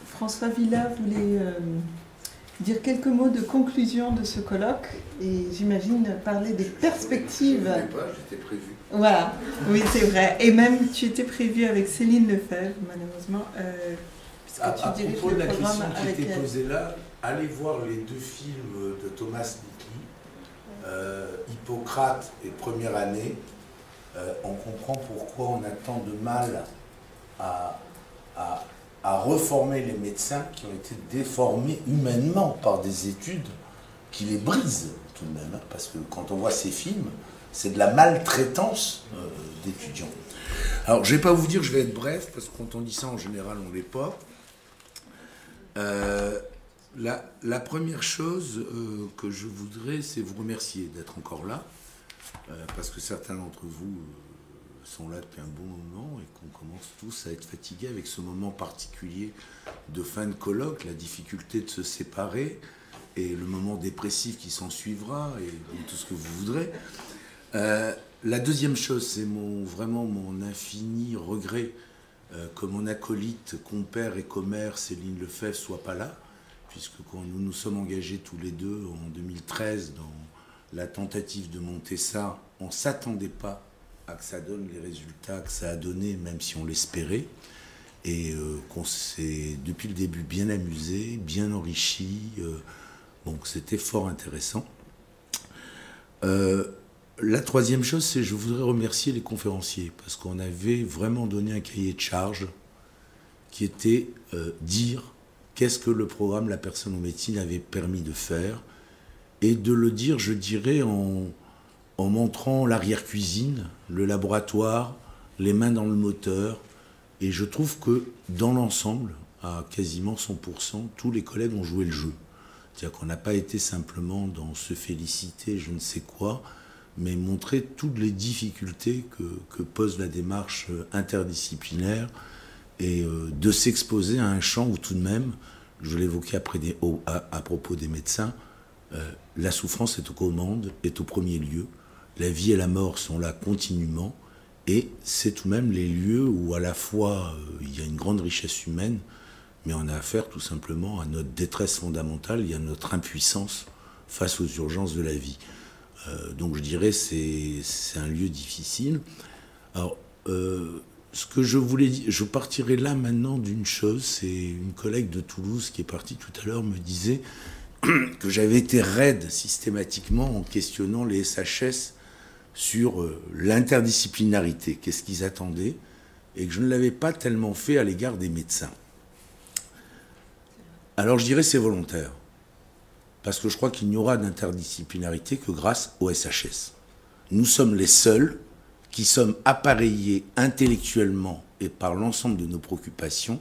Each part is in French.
François Villa voulait dire quelques mots de conclusion de ce colloque et j'imagine parler des perspectives. Je ne pas, j'étais prévu. Voilà, oui c'est vrai. Et même tu étais prévu avec Céline Lefebvre, malheureusement. À propos de la question qui était posée là, allez voir les deux films de Thomas Nicky, Hippocrate et Première année. On comprend pourquoi on a tant de mal à reformer les médecins qui ont été déformés humainement par des études qui les brisent tout de même. Hein, parce que quand on voit ces films, c'est de la maltraitance d'étudiants. Alors, je ne vais pas vous dire, je vais être bref, parce que quand on dit ça, en général, on ne l'est pas. La première chose que je voudrais, c'est vous remercier d'être encore là, parce que certains d'entre vous sont là depuis un bon moment et qu'on commence tous à être fatigués avec ce moment particulier de fin de colloque, la difficulté de se séparer et le moment dépressif qui s'en suivra et tout ce que vous voudrez. La deuxième chose, c'est vraiment mon infini regret que mon acolyte, compère et commère Céline Lefebvre soit pas là, puisque quand nous nous sommes engagés tous les deux en 2013 dans la tentative de monter ça, on ne s'attendait pas à que ça donne les résultats que ça a donné, même si on l'espérait, et qu'on s'est depuis le début bien amusé, bien enrichi, donc c'était fort intéressant. La troisième chose, c'est que je voudrais remercier les conférenciers, parce qu'on avait vraiment donné un cahier de charge qui était dire qu'est-ce que le programme La Personne en médecine avait permis de faire, et de le dire, je dirais, en montrant l'arrière-cuisine, le laboratoire, les mains dans le moteur, et je trouve que dans l'ensemble, à quasiment 100%, tous les collègues ont joué le jeu. C'est-à-dire qu'on n'a pas été simplement dans se féliciter, je ne sais quoi, mais montrer toutes les difficultés que pose la démarche interdisciplinaire et de s'exposer à un champ où tout de même, je l'évoquais à propos des médecins, la souffrance est aux commandes, est au premier lieu, la vie et la mort sont là continuellement, et c'est tout de même les lieux où à la fois il y a une grande richesse humaine, mais on a affaire tout simplement à notre détresse fondamentale et à notre impuissance face aux urgences de la vie. Donc je dirais c'est un lieu difficile. Alors, ce que je voulais dire, je partirai là maintenant d'une chose, c'est une collègue de Toulouse qui est partie tout à l'heure me disait que j'avais été raide systématiquement en questionnant les SHS sur l'interdisciplinarité, qu'est-ce qu'ils attendaient, et que je ne l'avais pas tellement fait à l'égard des médecins. Alors je dirais c'est volontaire. Parce que je crois qu'il n'y aura d'interdisciplinarité que grâce au SHS. Nous sommes les seuls qui sommes appareillés intellectuellement et par l'ensemble de nos préoccupations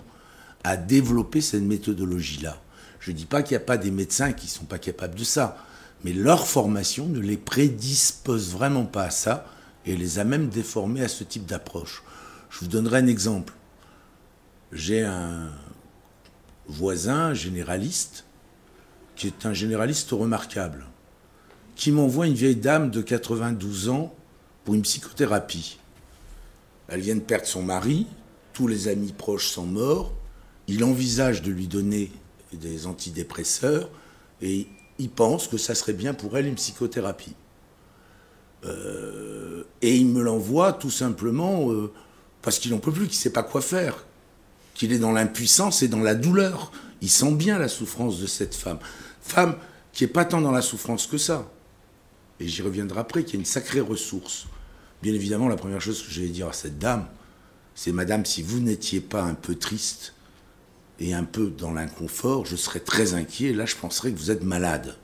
à développer cette méthodologie-là. Je ne dis pas qu'il n'y a pas des médecins qui ne sont pas capables de ça, mais leur formation ne les prédispose vraiment pas à ça et les a même déformés à ce type d'approche. Je vous donnerai un exemple. J'ai un voisin généraliste qui est un généraliste remarquable, qui m'envoie une vieille dame de 92 ans pour une psychothérapie. Elle vient de perdre son mari, tous les amis proches sont morts, il envisage de lui donner des antidépresseurs et il pense que ça serait bien pour elle une psychothérapie. Et il me l'envoie tout simplement parce qu'il n'en peut plus, qu'il ne sait pas quoi faire, qu'il est dans l'impuissance et dans la douleur. Il sent bien la souffrance de cette femme. Femme qui n'est pas tant dans la souffrance que ça. Et j'y reviendrai après, qui a une sacrée ressource. Bien évidemment, la première chose que je vais dire à cette dame, c'est « Madame, si vous n'étiez pas un peu triste et un peu dans l'inconfort, je serais très inquiet. Et là, je penserais que vous êtes malade. »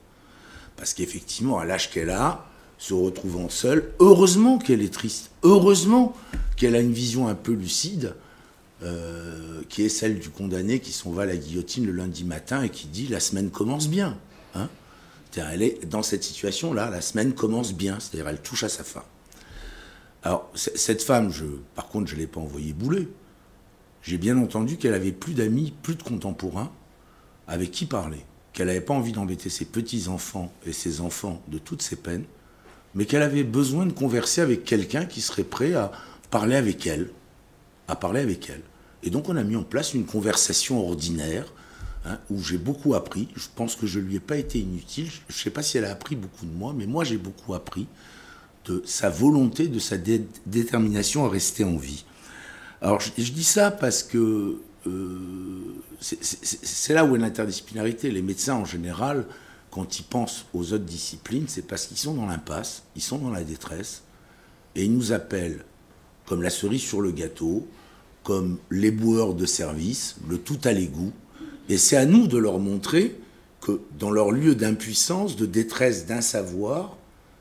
Parce qu'effectivement, à l'âge qu'elle a, se retrouvant seule, heureusement qu'elle est triste. Heureusement qu'elle a une vision un peu lucide, qui est celle du condamné qui s'en va à la guillotine le lundi matin et qui dit « la semaine commence bien hein ». Elle est dans cette situation-là, la semaine commence bien, c'est-à-dire elle touche à sa fin. Alors, cette femme, par contre, je ne l'ai pas envoyée bouler. J'ai bien entendu qu'elle avait plus d'amis, plus de contemporains avec qui parler, qu'elle n'avait pas envie d'embêter ses petits-enfants et ses enfants de toutes ses peines, mais qu'elle avait besoin de converser avec quelqu'un qui serait prêt à parler avec elle. Et donc on a mis en place une conversation ordinaire, hein, où j'ai beaucoup appris. Je pense que je ne lui ai pas été inutile. Je ne sais pas si elle a appris beaucoup de moi, mais moi j'ai beaucoup appris de sa volonté, de sa détermination à rester en vie. Alors je dis ça parce que c'est là où est l'interdisciplinarité. Les médecins en général, quand ils pensent aux autres disciplines, c'est parce qu'ils sont dans l'impasse, ils sont dans la détresse, et ils nous appellent comme la cerise sur le gâteau, comme l'éboueur de service, le tout à l'égout. Et c'est à nous de leur montrer que dans leur lieu d'impuissance, de détresse, d'insavoir,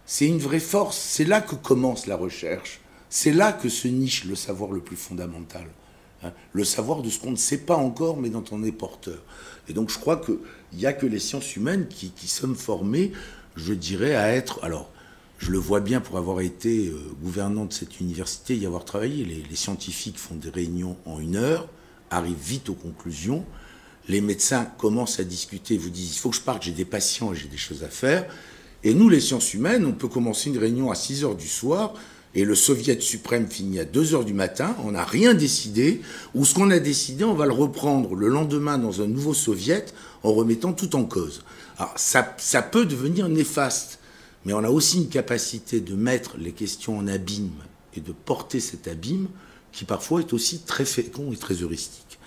c'est une vraie force. C'est là que commence la recherche. C'est là que se niche le savoir le plus fondamental. Hein, le savoir de ce qu'on ne sait pas encore, mais dont on est porteur. Et donc je crois qu'il n'y a que les sciences humaines qui sommes formées, je dirais, à être... Alors, je le vois bien pour avoir été gouvernant de cette université, y avoir travaillé. Les scientifiques font des réunions en 1 heure, arrivent vite aux conclusions. Les médecins commencent à discuter, vous disent « il faut que je parte, j'ai des patients et j'ai des choses à faire ». Et nous, les sciences humaines, on peut commencer une réunion à 6 heures du soir et le soviet suprême finit à 2 heures du matin, on n'a rien décidé, ou ce qu'on a décidé, on va le reprendre le lendemain dans un nouveau soviet en remettant tout en cause. Alors ça peut devenir néfaste, mais on a aussi une capacité de mettre les questions en abîme et de porter cet abîme qui parfois est aussi très fécond et très heuristique.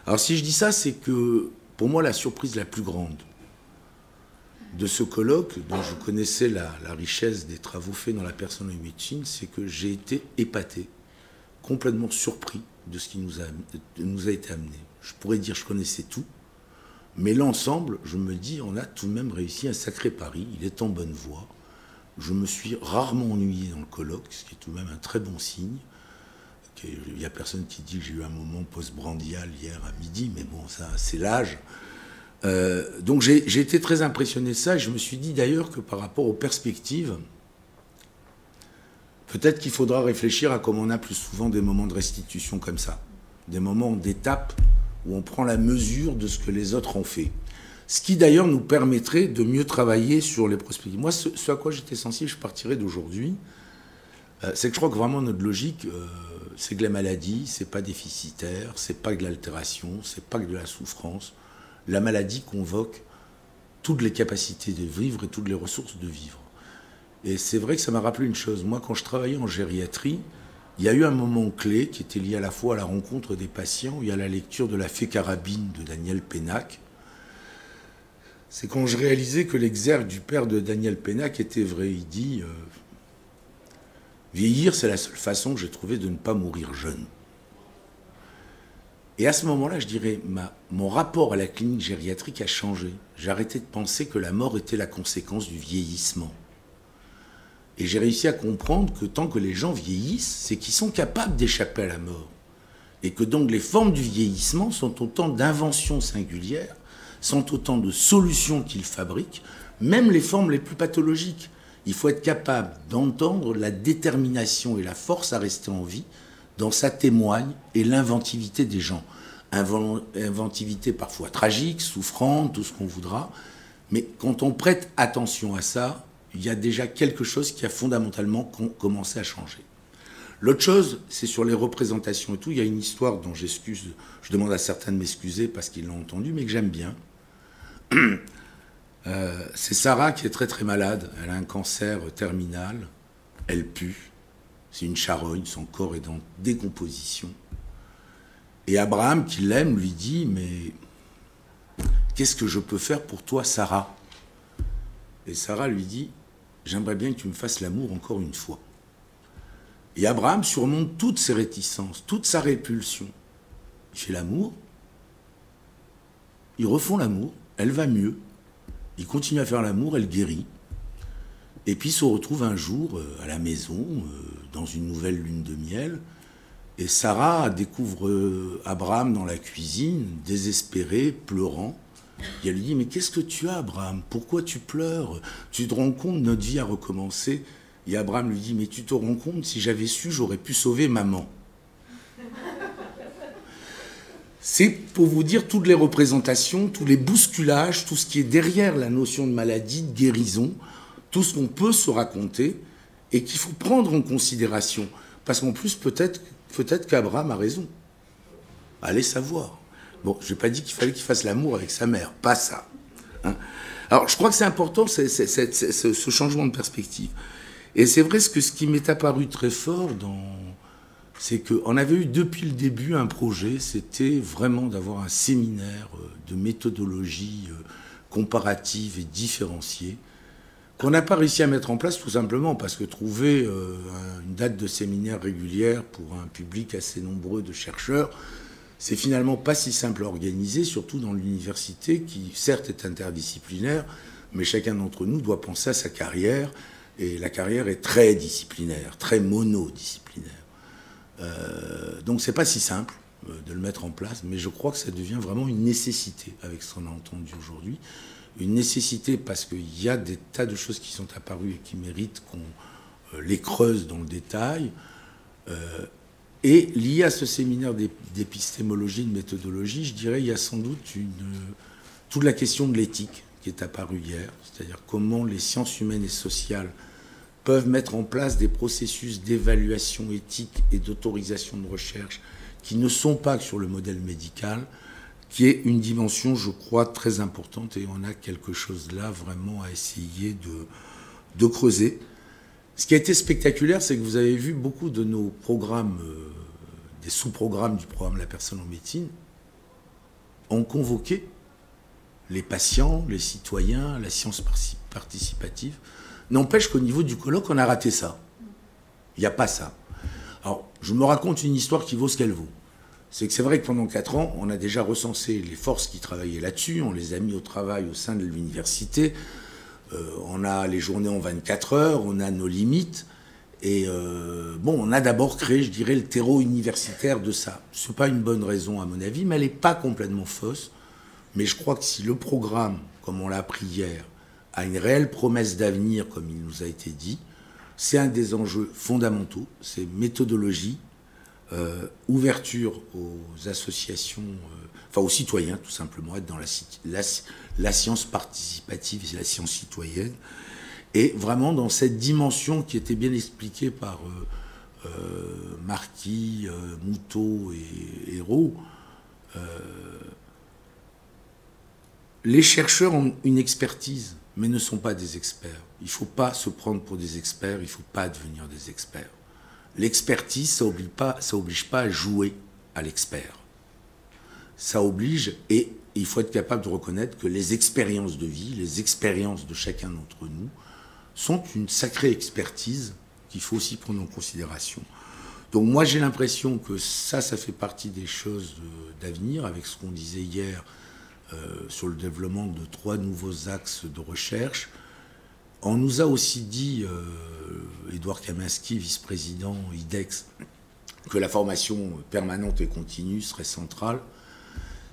Alors si je dis ça, c'est que pour moi la surprise la plus grande de ce colloque, dont je connaissais la richesse des travaux faits dans la personne de médecine, c'est que j'ai été épaté, complètement surpris de ce qui nous a été amené. Je pourrais dire que je connaissais tout, mais l'ensemble, je me dis, on a tout de même réussi un sacré pari, il est en bonne voie. Je me suis rarement ennuyé dans le colloque, ce qui est tout de même un très bon signe. Il n'y a personne qui dit que j'ai eu un moment post-brandial hier à midi, mais bon, ça, c'est l'âge. Donc j'ai été très impressionné de ça, et je me suis dit d'ailleurs que par rapport aux perspectives, peut-être qu'il faudra réfléchir à comment on a plus souvent des moments de restitution comme ça, des moments d'étape où on prend la mesure de ce que les autres ont fait. Ce qui d'ailleurs nous permettrait de mieux travailler sur les perspectives. Moi, ce à quoi j'étais sensible, je partirais d'aujourd'hui, c'est que je crois que vraiment notre logique, c'est que la maladie, c'est pas déficitaire, c'est pas que de l'altération, c'est pas que de la souffrance. La maladie convoque toutes les capacités de vivre et toutes les ressources de vivre. Et c'est vrai que ça m'a rappelé une chose. Moi, quand je travaillais en gériatrie, il y a eu un moment clé qui était lié à la fois à la rencontre des patients et à la lecture de La Fée Carabine de Daniel Pénac. C'est quand je réalisais que l'exergue du père de Daniel Pénac était vrai. Il dit vieillir, c'est la seule façon que j'ai trouvé de ne pas mourir jeune. Et à ce moment-là, je dirais, mon rapport à la clinique gériatrique a changé. J'ai arrêté de penser que la mort était la conséquence du vieillissement. Et j'ai réussi à comprendre que tant que les gens vieillissent, c'est qu'ils sont capables d'échapper à la mort. Et que donc les formes du vieillissement sont autant d'inventions singulières, sont autant de solutions qu'ils fabriquent, même les formes les plus pathologiques. Il faut être capable d'entendre la détermination et la force à rester en vie, dont ça témoigne, et l'inventivité des gens. Inventivité parfois tragique, souffrante, tout ce qu'on voudra, mais quand on prête attention à ça, il y a déjà quelque chose qui a fondamentalement commencé à changer. L'autre chose, c'est sur les représentations et tout. Il y a une histoire dont je demande à certains de m'excuser parce qu'ils l'ont entendue, mais que j'aime bien. C'est Sarah qui est très très malade. Elle a un cancer terminal. Elle pue. C'est une charogne. Son corps est en décomposition. Et Abraham, qui l'aime, lui dit « Mais qu'est-ce que je peux faire pour toi, Sarah ?» Et Sarah lui dit « J'aimerais bien que tu me fasses l'amour encore une fois. » Et Abraham surmonte toutes ses réticences, toute sa répulsion. Il fait l'amour. Ils refont l'amour. Elle va mieux. Il continue à faire l'amour, elle guérit. Et puis il se retrouve un jour à la maison, dans une nouvelle lune de miel. Et Sarah découvre Abraham dans la cuisine, désespéré, pleurant. Et elle lui dit « Mais qu'est-ce que tu as, Abraham? Pourquoi tu pleures? Tu te rends compte, notre vie a recommencé. » Et Abraham lui dit « Mais tu te rends compte, si j'avais su, j'aurais pu sauver maman. » C'est pour vous dire toutes les représentations, tous les bousculages, tout ce qui est derrière la notion de maladie, de guérison, tout ce qu'on peut se raconter et qu'il faut prendre en considération. Parce qu'en plus, peut-être qu'Abraham a raison. Allez savoir. Bon, je n'ai pas dit qu'il fallait qu'il fasse l'amour avec sa mère, pas ça. Hein. Alors, je crois que c'est important, ce changement de perspective. Et c'est vrai, ce qui m'est apparu très fort, c'est qu'on avait eu depuis le début un projet, c'était vraiment d'avoir un séminaire de méthodologie comparative et différenciée, qu'on n'a pas réussi à mettre en place tout simplement parce que trouver une date de séminaire régulière pour un public assez nombreux de chercheurs, c'est finalement pas si simple à organiser, surtout dans l'université qui certes est interdisciplinaire, mais chacun d'entre nous doit penser à sa carrière, et la carrière est très disciplinaire, très monodisciplinaire. Donc c'est pas si simple de le mettre en place, mais je crois que ça devient vraiment une nécessité avec ce qu'on a entendu aujourd'hui. Une nécessité parce qu'il y a des tas de choses qui sont apparues et qui méritent qu'on les creuse dans le détail. Et lié à ce séminaire d'épistémologie, de méthodologie, je dirais il y a sans doute toute la question de l'éthique qui est apparue hier, c'est-à-dire comment les sciences humaines et sociales peuvent mettre en place des processus d'évaluation éthique et d'autorisation de recherche qui ne sont pas que sur le modèle médical, qui est une dimension, je crois, très importante, et on a quelque chose là vraiment à essayer de creuser. Ce qui a été spectaculaire, c'est que vous avez vu beaucoup de nos programmes, des sous-programmes du programme La personne en médecine, ont convoqué les patients, les citoyens, la science participative. N'empêche qu'au niveau du colloque, on a raté ça. Il n'y a pas ça. Alors, je me raconte une histoire qui vaut ce qu'elle vaut. C'est que c'est vrai que pendant 4 ans, on a déjà recensé les forces qui travaillaient là-dessus, on les a mis au travail au sein de l'université, on a les journées en 24 heures, on a nos limites, et on a d'abord créé, je dirais, le terreau universitaire de ça. Ce n'est pas une bonne raison à mon avis, mais elle n'est pas complètement fausse. Mais je crois que si le programme, comme on l'a appris hier, a une réelle promesse d'avenir, comme il nous a été dit, c'est un des enjeux fondamentaux, c'est méthodologie, ouverture aux associations, aux citoyens tout simplement, être dans la science participative et la science citoyenne, et vraiment dans cette dimension qui était bien expliquée par Marquis, Moutot et Hérault. Les chercheurs ont une expertise, mais ne sont pas des experts. Il ne faut pas se prendre pour des experts, il ne faut pas devenir des experts. L'expertise, ça oblige pas à jouer à l'expert. Ça oblige, et il faut être capable de reconnaître que les expériences de vie, les expériences de chacun d'entre nous, sont une sacrée expertise qu'il faut aussi prendre en considération. Donc moi, j'ai l'impression que ça fait partie des choses d'avenir, avec ce qu'on disait hier sur le développement de 3 nouveaux axes de recherche. On nous a aussi dit, Édouard Kaminski, vice-président IDEX, que la formation permanente et continue serait centrale.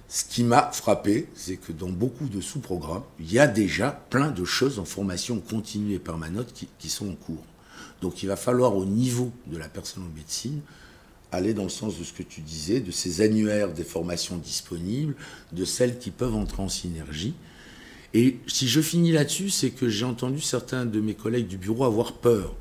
Ce qui m'a frappé, c'est que dans beaucoup de sous-programmes, il y a déjà plein de choses en formation continue et permanente qui sont en cours. Donc il va falloir, au niveau de la personne en médecine, aller dans le sens de ce que tu disais, de ces annuaires des formations disponibles, de celles qui peuvent entrer en synergie. Et si je finis là-dessus, c'est que j'ai entendu certains de mes collègues du bureau avoir peur.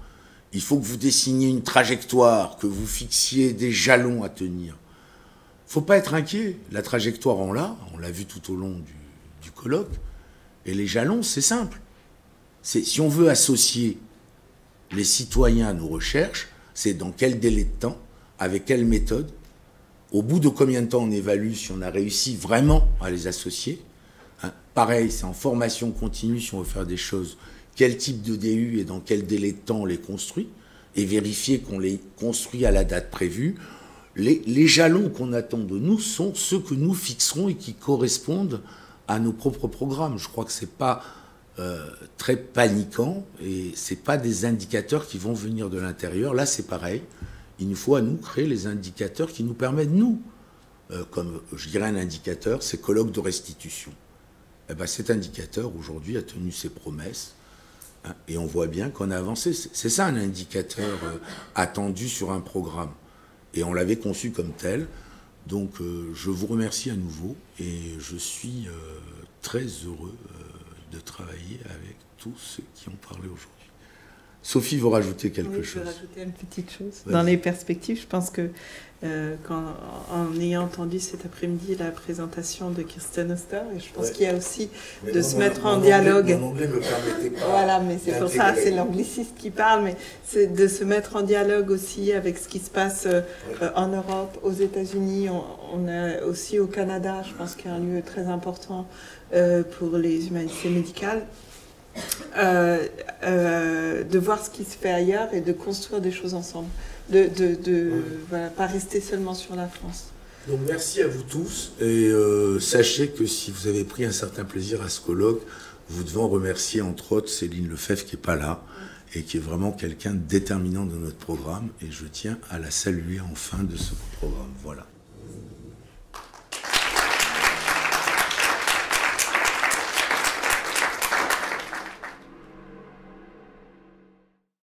Il faut que vous dessiniez une trajectoire, que vous fixiez des jalons à tenir. Il ne faut pas être inquiet. La trajectoire, on l'a vu tout au long du colloque. Et les jalons, c'est simple. Si on veut associer les citoyens à nos recherches, c'est dans quel délai de temps, avec quelle méthode, au bout de combien de temps on évalue si on a réussi vraiment à les associer. Pareil, c'est en formation continue, si on veut faire des choses, quel type de DU et dans quel délai de temps on les construit, et vérifier qu'on les construit à la date prévue. Les jalons qu'on attend de nous sont ceux que nous fixerons et qui correspondent à nos propres programmes. Je crois que ce n'est pas très paniquant, et ce n'est pas des indicateurs qui vont venir de l'intérieur. Là, c'est pareil. Il nous faut à nous créer les indicateurs qui nous permettent, nous, comme je dirais un indicateur, c'est colloque de restitution. Eh ben, cet indicateur, aujourd'hui, a tenu ses promesses, hein, et on voit bien qu'on a avancé. C'est ça un indicateur attendu sur un programme. Et on l'avait conçu comme tel. Donc, je vous remercie à nouveau, et je suis très heureux de travailler avec tous ceux qui ont parlé aujourd'hui. Sophie veut rajouter quelque Oui, chose. je vais rajouter une petite chose. Vas-y. Dans les perspectives, je pense que en ayant entendu cet après-midi la présentation de Kirsten Oster, et je pense qu'il y a aussi de se mettre en dialogue. Mon anglais me permettait pas. Voilà, mais c'est pour ça, c'est l'angliciste qui parle, mais c'est de se mettre en dialogue aussi avec ce qui se passe en Europe, aux États-Unis, on a aussi au Canada, je pense qu'il y a un lieu très important pour les humanités médicales. De voir ce qui se fait ailleurs et de construire des choses ensemble, voilà, pas rester seulement sur la France. Donc merci à vous tous et sachez que si vous avez pris un certain plaisir à ce colloque, vous devez en remercier entre autres Céline Lefebvre qui n'est pas là et qui est vraiment quelqu'un de déterminant dans notre programme et je tiens à la saluer en fin de ce programme. Voilà.